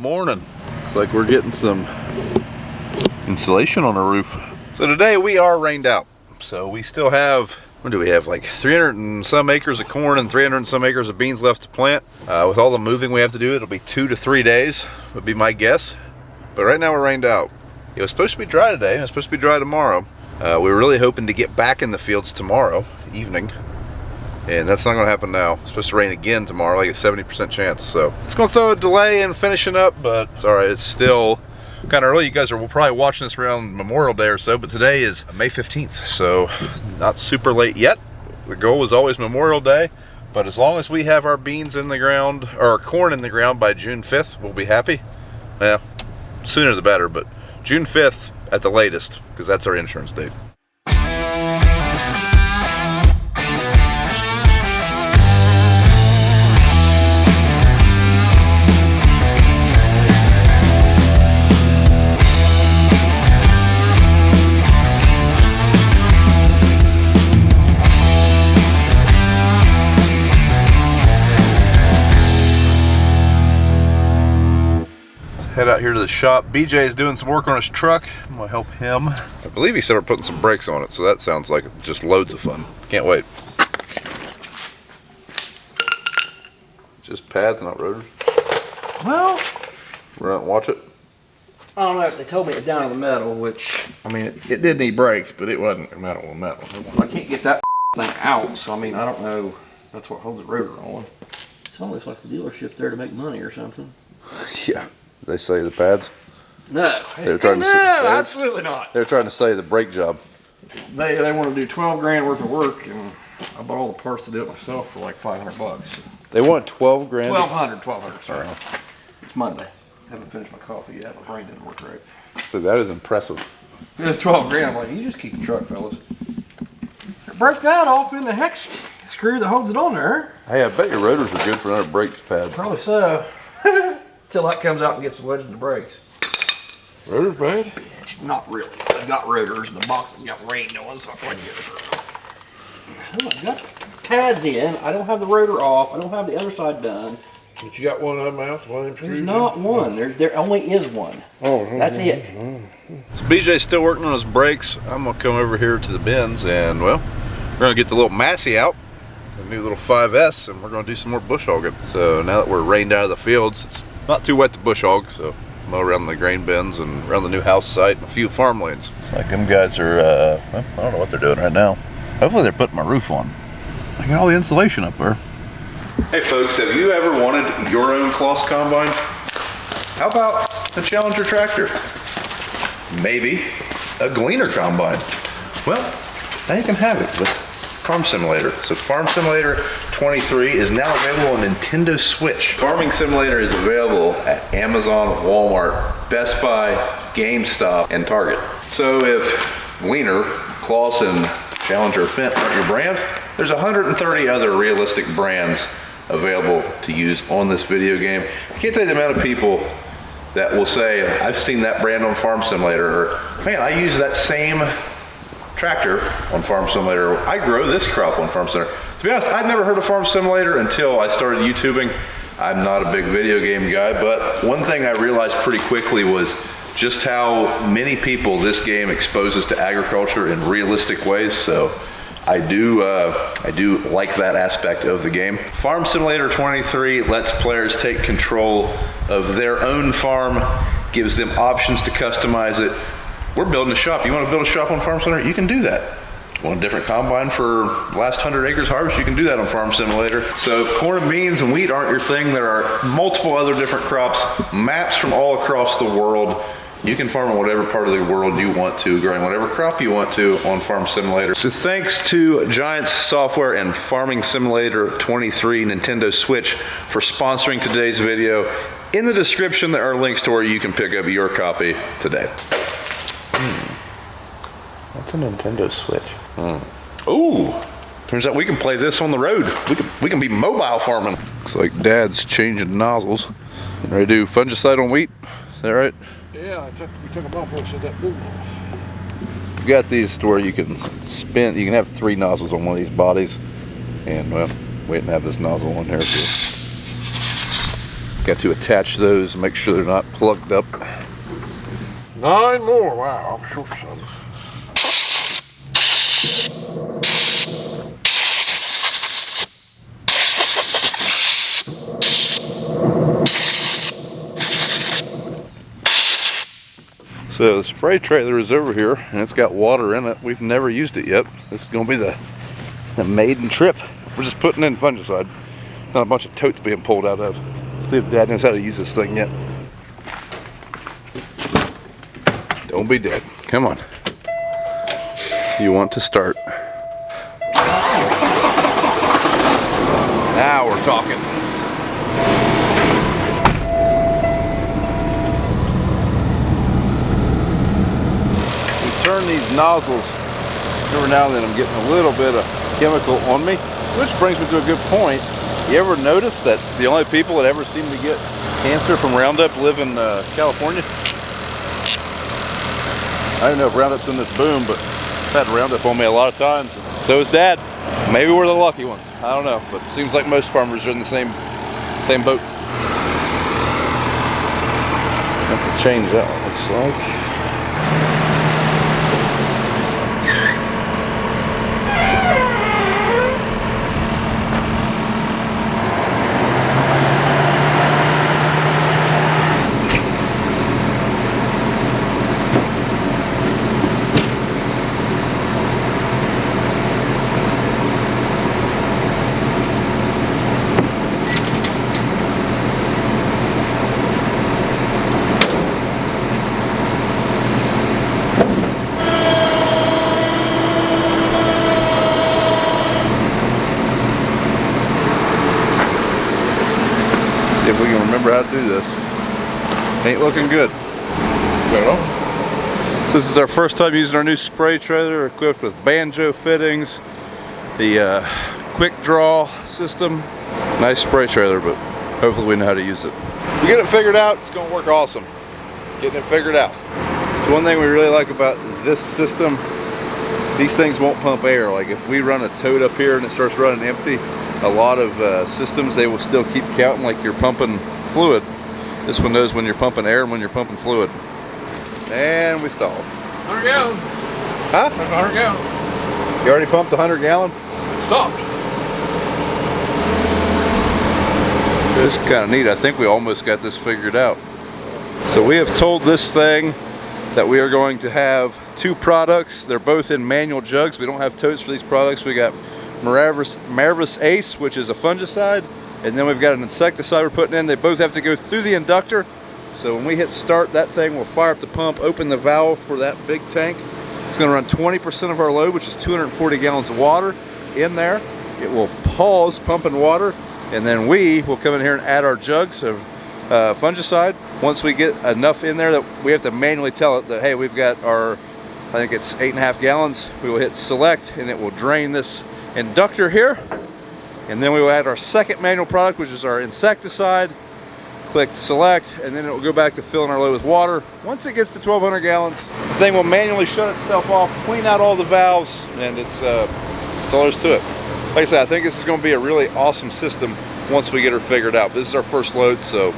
Morning. Looks like we're getting some insulation on the roof. So today we are rained out. So we still have, what do we have, like 300 and some acres of corn and 300 and some acres of beans left to plant. With all the moving we have to do, it'll be 2 to 3 days, would be my guess. But right now we're rained out. It was supposed to be dry today, and it's supposed to be dry tomorrow. We were really hoping to get back in the fields tomorrow evening. And that's not going to happen now. It's supposed to rain again tomorrow, like a 70% chance. So it's going to throw a delay in finishing up, but it's all right. It's still kind of early. You guys are probably watching this around Memorial Day or so, but today is May 15th, so not super late yet. The goal was always Memorial Day, but as long as we have our beans in the ground, or our corn in the ground by June 5th, we'll be happy. Yeah, sooner the better, but June 5th at the latest, because that's our insurance date. Head out here to the shop. BJ is doing some work on his truck. I'm gonna help him. I believe he said we're putting some brakes on it, so that sounds like just loads of fun. Can't wait. Just pads, not rotors. Well, We're gonna watch it. I don't know if they told me it's down in the metal, which, I mean, it did need brakes, but it wasn't metal to metal. I can't get that thing out, so I mean, I don't know. That's what holds the rotor on. It's almost like the dealership there to make money or something. Yeah. They say the pads? No. They're trying to no, say, absolutely not. They're trying to say the brake job. They want to do 12 grand worth of work, and I bought all the parts to do it myself for like 500 bucks. They want 12 grand? 1200, sorry. It's Monday. Haven't finished my coffee yet. My brain didn't work right. So that is impressive. It was 12 grand. I'm like, you just keep the truck, fellas. Break that off in the hex screw that holds it on there. Hey, I bet your rotors are good for another brake pad. Probably so. Till that comes out and gets wedged in the brakes. Rotors bad? Bitch, not really. I've got rotors in the box that's got rain on, so I can't get it. Oh, I've got pads in. I don't have the rotor off. I don't have the other side done. But you got one of them out, one of them There's not one. There only is one. Oh, that's it. So BJ's still working on his brakes. I'm gonna come over here to the bins and, well, we're gonna get the little Massey out, the new little 5S, and we're gonna do some more bush hogging. So now that we're rained out of the fields, it's not too wet to bush hog, so mow around the grain bins and around the new house site and a few farm lanes. It's like them guys are, well, I don't know what they're doing right now. Hopefully they're putting my roof on. I got all the insulation up there. Hey folks, have you ever wanted your own Kloss combine? How about a Challenger tractor? Maybe a Gleaner combine? Well, now you can have it with Farm Simulator. So Farm Simulator 23 is now available on Nintendo Switch. Farming Simulator is available at Amazon, Walmart, Best Buy, GameStop, and Target. So if Gleaner, Kloss, and Challenger Fendt aren't your brand, there's 130 other realistic brands available to use on this video game. I can't tell you the amount of people that will say, I've seen that brand on Farm Simulator, or man, I use that same tractor on Farm Simulator. I grow this crop on Farm Simulator. To be honest, I'd never heard of Farm Simulator until I started YouTubing. I'm not a big video game guy, but one thing I realized pretty quickly was just how many people this game exposes to agriculture in realistic ways. So I do like that aspect of the game. Farm Simulator 23 lets players take control of their own farm, gives them options to customize it. We're building a shop. You want to build a shop on Farm Simulator? You can do that. Want a different combine for last 100 acres harvest? You can do that on Farm Simulator. So if corn and beans and wheat aren't your thing, there are multiple other different crops, maps from all across the world. You can farm in whatever part of the world you want to, growing whatever crop you want to on Farm Simulator. So thanks to Giants Software and Farming Simulator 23 Nintendo Switch for sponsoring today's video. In the description, there are links to where you can pick up your copy today. That's a Nintendo Switch. Ooh, turns out we can play this on the road. We can be mobile farming. Looks like Dad's changing nozzles. Ready to do fungicide on wheat? Is that right? Yeah, we took them off when we said that boom off. You got these to where you can spin. You can have 3 nozzles on one of these bodies, and well, wait and have this nozzle on here too. Got to attach those and make sure they're not plugged up. 9 more. Wow, I'm short some. So the spray trailer is over here and it's got water in it. We've never used it yet. This is gonna be the maiden trip. We're just putting in fungicide. Not a bunch of totes being pulled out of. See if Dad knows how to use this thing yet. Don't be dead. Come on. You want to start. Now we're talking. Turn these nozzles every now and then. I'm getting a little bit of chemical on me, which brings me to a good point. You ever notice that the only people that ever seem to get cancer from Roundup live in California? I don't know if Roundup's in this boom, but I've had Roundup on me a lot of times. So is Dad. Maybe we're the lucky ones. I don't know, but it seems like most farmers are in the same boat. I have to change that one, looks like. If we can remember how to do this. Ain't looking good. So this is our first time using our new spray trailer equipped with banjo fittings, the quick draw system. Nice spray trailer, but hopefully we know how to use it. We get it figured out, it's gonna work awesome. Getting it figured out. So one thing we really like about this system, these things won't pump air. Like if we run a tote up here and it starts running empty, a lot of systems, they will still keep counting like you're pumping fluid. This one knows when you're pumping air and when you're pumping fluid. And we stalled. 100 gallon. Huh? That's 100 gallon. You already pumped 100 gallon? Stopped. This is kind of neat. I think we almost got this figured out. So we have told this thing that we are going to have 2 products. They're both in manual jugs. We don't have totes for these products. We got Unverferth Ace, which is a fungicide, and then we've got an insecticide we're putting in. They both have to go through the inductor. So when we hit start, that thing will fire up the pump, open the valve for that big tank. It's going to run 20% of our load, which is 240 gallons of water in there. It will pause pumping water, and then we will come in here and add our jugs of fungicide. Once we get enough in there that we have to manually tell it that, hey, we've got our, I think it's 8.5 gallons, we will hit select and it will drain this inductor here, and then we will add our second manual product, which is our insecticide. Click select, and then it will go back to filling our load with water. Once it gets to 1,200 gallons, the thing will manually shut itself off, clean out all the valves, and it's all there is to it. Like I said, I think this is going to be a really awesome system once we get her figured out. This is our first load, so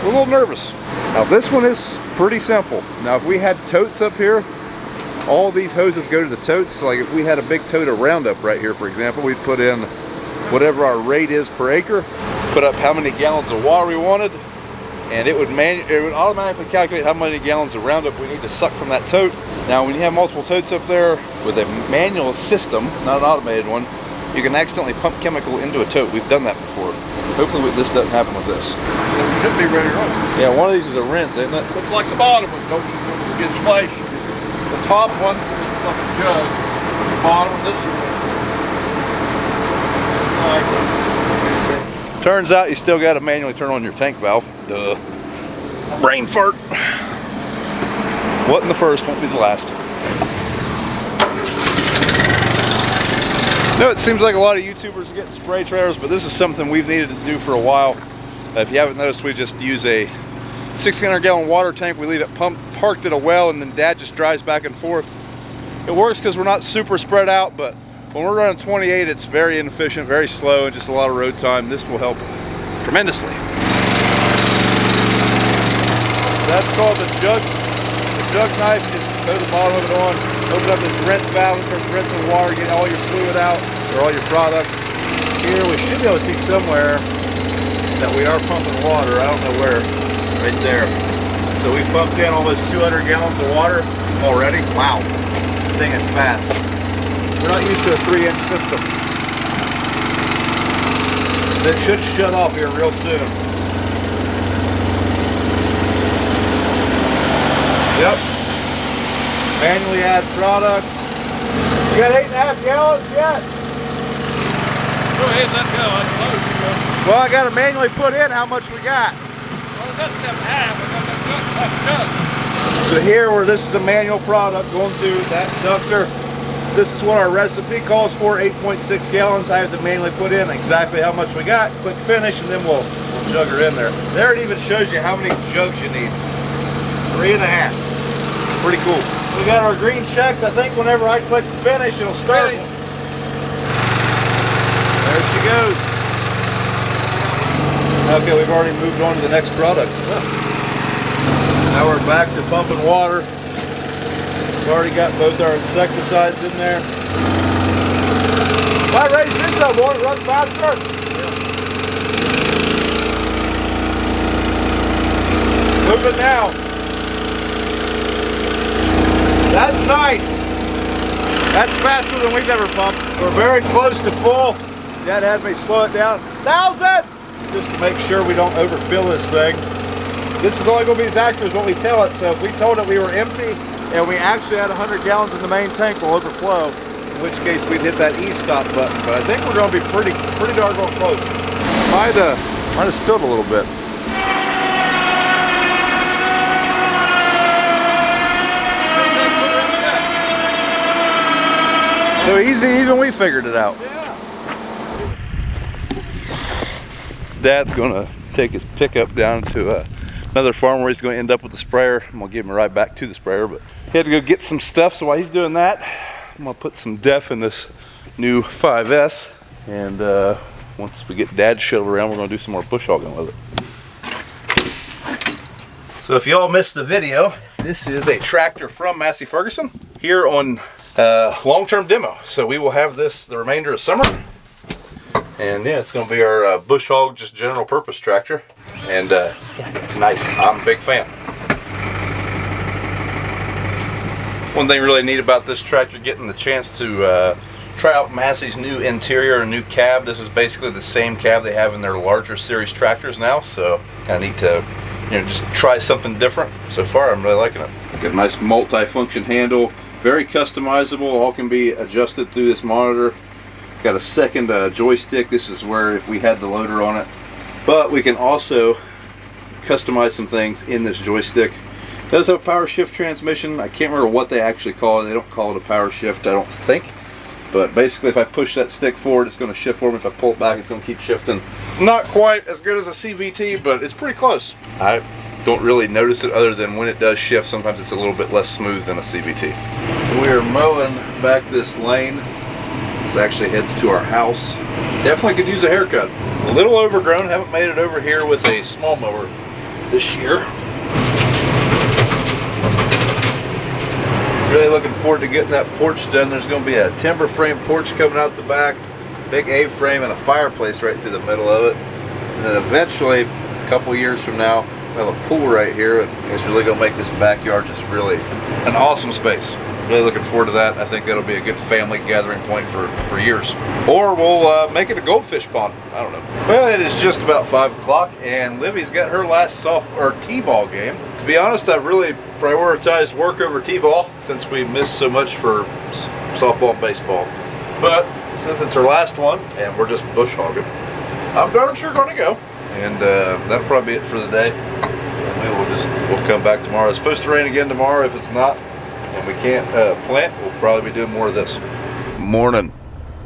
we're a little nervous. Now this one is pretty simple. Now if we had totes up here, all these hoses go to the totes. So like if we had a big tote of Roundup right here, for example, we'd put in whatever our rate is per acre, put up how many gallons of water we wanted, and it would automatically calculate how many gallons of Roundup we need to suck from that tote. Now when you have multiple totes up there with a manual system, not an automated one, you can accidentally pump chemical into a tote. We've done that before. Hopefully this doesn't happen with this. It should be ready to run. Yeah, one of these is a rinse, isn't it? Looks like the bottom one. Don't get splashed. The top one looks like a jug. The bottom of this one. Like, turns out you still got to manually turn on your tank valve. Duh. Brain fart. Wasn't the first, won't be the last. No, it seems like a lot of YouTubers are getting spray trailers, but this is something we've needed to do for a while. If you haven't noticed, we just use a 1,600 gallon water tank. We leave it parked at a well, and then Dad just drives back and forth. It works because we're not super spread out, but when we're running 28, it's very inefficient, very slow, and just a lot of road time. This will help tremendously. That's called the jug. The jug knife. Just throw the bottom of it on. Open up this rinse valve and starts rinsing water, get all your fluid out or all your product. Here we should be able to see somewhere that we are pumping water. I don't know where. Right there. So we pumped in almost 200 gallons of water already. Wow. This thing is fast. We're not used to a 3-inch system. That should shut off here real soon. Yep. Manually add product. You got 8.5 gallons yet? Go ahead and let go. I suppose you go. Well, I got to manually put in how much we got. Well, that's 7.5. I got that jug. So here, where this is a manual product going through that ductor, this is what our recipe calls for, 8.6 gallons. I have to manually put in exactly how much we got. Click finish, and then we'll jug her in there. There it even shows you how many jugs you need. 3.5. Pretty cool. We got our green checks. I think whenever I click finish, it'll start. There she goes. Okay, we've already moved on to the next product. Now we're back to pumping water. We've already got both our insecticides in there. Am I ready to do something? Want to run faster? Yeah. Moving now. That's nice. That's faster than we've ever pumped. We're very close to full. Dad had me slow it down. 1,000! Just to make sure we don't overfill this thing. This is only going to be as accurate as what we tell it. So if we told it we were empty and we actually had 100 gallons in the main tank, we'll overflow. In which case we'd hit that E-stop button. But I think we're going to be pretty doggone close. Might have spilled a little bit. So easy, even we figured it out. Yeah. Dad's gonna take his pickup down to another farm where he's gonna end up with the sprayer. I'm gonna give him a ride back to the sprayer, but he had to go get some stuff. So while he's doing that, I'm gonna put some def in this new 5S. And once we get Dad shoveled around, we're gonna do some more bush hogging with it. So if y'all missed the video, this is a tractor from Massey Ferguson here on long-term demo. So we will have this the remainder of summer. And yeah, it's going to be our bush hog, just general purpose tractor. And yeah, it's nice. I'm a big fan. One thing really neat about this tractor, getting the chance to try out Massey's new interior and new cab. This is basically the same cab they have in their larger series tractors now. So kind of neat to, you know, just try something different. So far, I'm really liking it. Got a nice multi-function handle. Very customizable, all can be adjusted through this monitor. Got a second joystick. This is where if we had the loader on it. But we can also customize some things in this joystick. It does have a power shift transmission. I can't remember what they actually call it. They don't call it a power shift, I don't think. But basically if I push that stick forward, it's going to shift for me. If I pull it back, it's going to keep shifting. It's not quite as good as a CVT, but it's pretty close. I don't really notice it other than when it does shift. Sometimes it's a little bit less smooth than a CVT. We're mowing back this lane. This actually heads to our house. Definitely could use a haircut. A little overgrown. Haven't made it over here with a small mower this year. Really looking forward to getting that porch done. There's going to be a timber frame porch coming out the back, big A-frame and a fireplace right through the middle of it. And then eventually, a couple years from now, we have a pool right here, and it's really going to make this backyard just really an awesome space. Really looking forward to that. I think that'll be a good family gathering point for years. Or we'll make it a goldfish pond. I don't know. Well, it is just about 5 o'clock, and Livy's got her last T-ball game. To be honest, I've really prioritized work over T-ball since we missed so much for softball and baseball. But since it's her last one, and we're just bush hogging, I'm darn sure going to go. And that'll probably be it for the day. And we'll come back tomorrow. It's supposed to rain again tomorrow. If it's not, and we can't plant, we'll probably be doing more of this. Morning.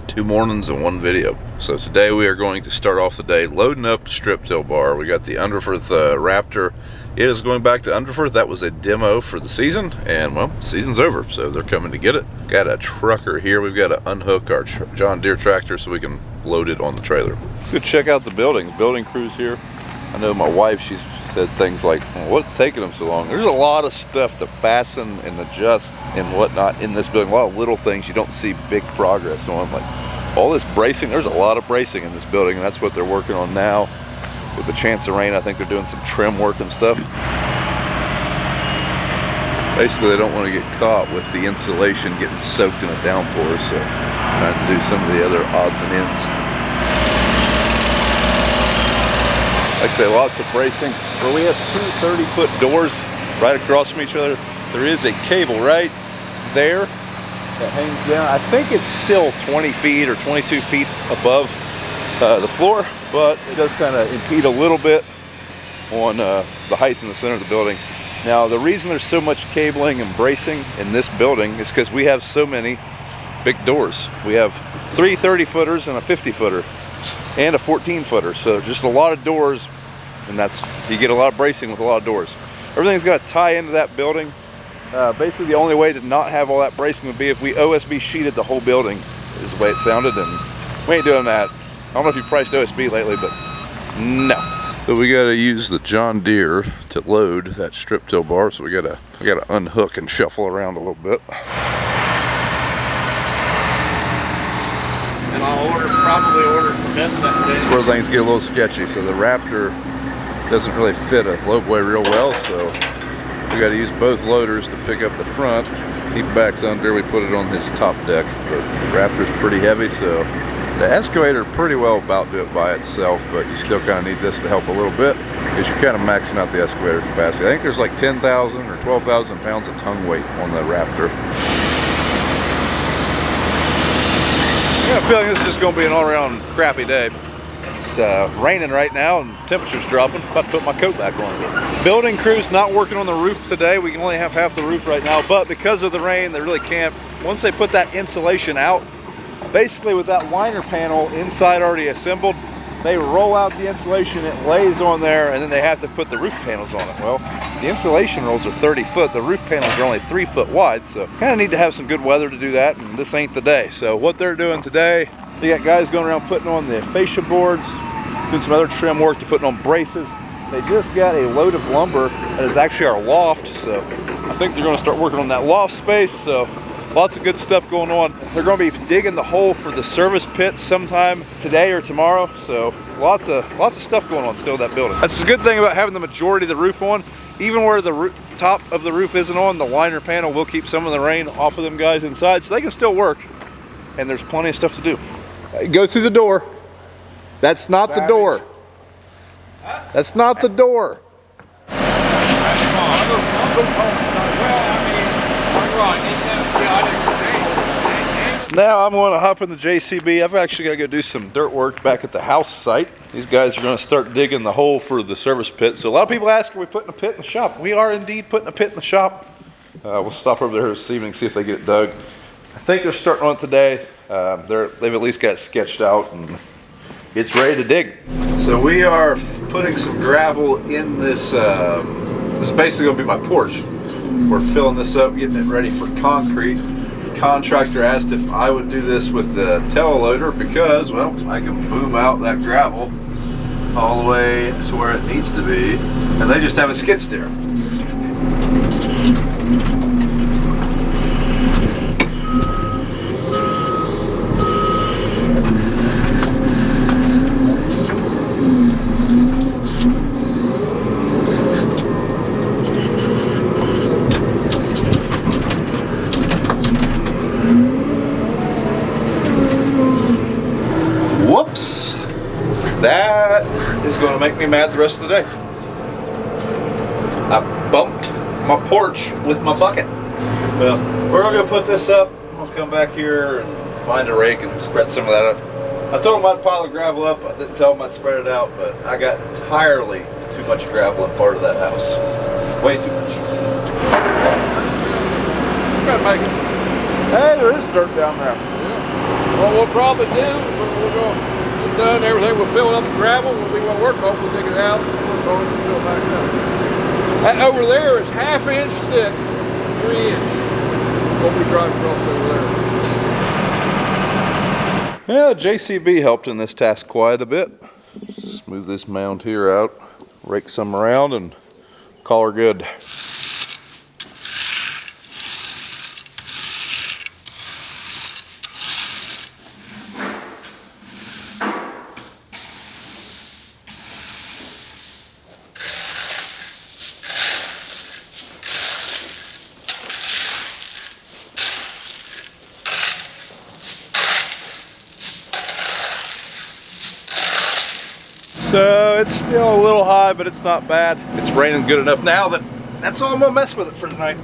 2 mornings and 1 video. So today we are going to start off the day loading up the strip till bar. We got the Unverferth Raptor. It is going back to Unverferth. That was a demo for the season, and well, the season's over, so they're coming to get it. Got a trucker here. We've got to unhook our John Deere tractor so we can load it on the trailer. Let's go check out the building. The building crew's here. I know my wife, she's said things like, well, what's taking them so long? There's a lot of stuff to fasten and adjust and whatnot in this building. A lot of little things you don't see big progress on. Like all this bracing, there's a lot of bracing in this building, and that's what they're working on now. With the chance of rain, I think they're doing some trim work and stuff. Basically, they don't want to get caught with the insulation getting soaked in a downpour, so trying to do some of the other odds and ends. Like I say, lots of bracing. Where we have two 30-foot doors right across from each other, there is a cable right there that hangs down. I think it's still 20 feet or 22 feet above the floor, but it does kind of impede a little bit on the height in the center of the building. Now, the reason there's so much cabling and bracing in this building is because we have so many big doors. We have 3 30-footers and a 50-footer and a 14-footer, so just a lot of doors, and you get a lot of bracing with a lot of doors. Everything's got to tie into that building. Basically, the only way to not have all that bracing would be if we OSB sheeted the whole building, is the way it sounded, and we ain't doing that. I don't know if you priced OSB lately, but no. So we gotta use the John Deere to load that strip till bar, so we gotta unhook and shuffle around a little bit. And I'll probably order cement that day. That's where things get a little sketchy. So the Raptor doesn't really fit a low boy real well, so we gotta use both loaders to pick up the front. He backs under, we put it on his top deck, but the Raptor's pretty heavy, so the excavator pretty well about do it by itself, but you still kind of need this to help a little bit because you're kind of maxing out the excavator capacity. I think there's like 10,000 or 12,000 pounds of tongue weight on the Raptor. I got a feeling this is just going to be an all-around crappy day. It's raining right now and temperature's dropping. About to put my coat back on. Building crew's not working on the roof today. We can only have half the roof right now, but because of the rain, they really can't. Once they put that insulation out, basically with that liner panel inside already assembled, they roll out the insulation, it lays on there, and then they have to put the roof panels on it. Well, the insulation rolls are 30 foot, the roof panels are only 3 foot wide, so kind of need to have some good weather to do that, and this ain't the day. So what they're doing today, they got guys going around putting on the fascia boards, doing some other trim work to putting on braces. They just got a load of lumber that is actually our loft, so I think they're going to start working on that loft space, so lots of good stuff going on. They're going to be digging the hole for the service pit sometime today or tomorrow. So lots of stuff going on still in that building. That's the good thing about having the majority of the roof on. Even where the top of the roof isn't on, the liner panel will keep some of the rain off of them guys inside, so they can still work. And there's plenty of stuff to do. Go through the door. That's not the door. That's not the door. Now I'm going to hop in the JCB. I've actually got to go do some dirt work back at the house site. These guys are going to start digging the hole for the service pit. So a lot of people ask, are we putting a pit in the shop? We are indeed putting a pit in the shop. We'll stop over there this evening, see if they get it dug. I think they're starting on it today. They've at least got it sketched out and it's ready to dig. So we are putting some gravel in this. This is basically going to be my porch. We're filling this up, getting it ready for concrete. The contractor asked if I would do this with the teleloader because, well, I can boom out that gravel all the way to where it needs to be, and they just have a skid steer. Whoops! That is going to make me mad the rest of the day. I bumped my porch with my bucket. Well, we're going to go put this up. I'll come back here and find a rake and spread some of that up. I told them I'd pile the gravel up. I didn't tell them I'd spread it out, but I got entirely too much gravel in part of that house. Way too much. Gotta make it. Hey, there is dirt down there. What we'll probably do, we're going to get done everything, we'll fill up the gravel, when we want to work off, we'll dig it out, we're going to fill it back up. That over there is 1/2 inch thick, 3 inch. What we drive across over there. Yeah, JCB helped in this task quite a bit. Smooth this mound here out. rake some around and call her good. So it's still a little high, but it's not bad. It's raining good enough now that that's all I'm gonna mess with it for tonight.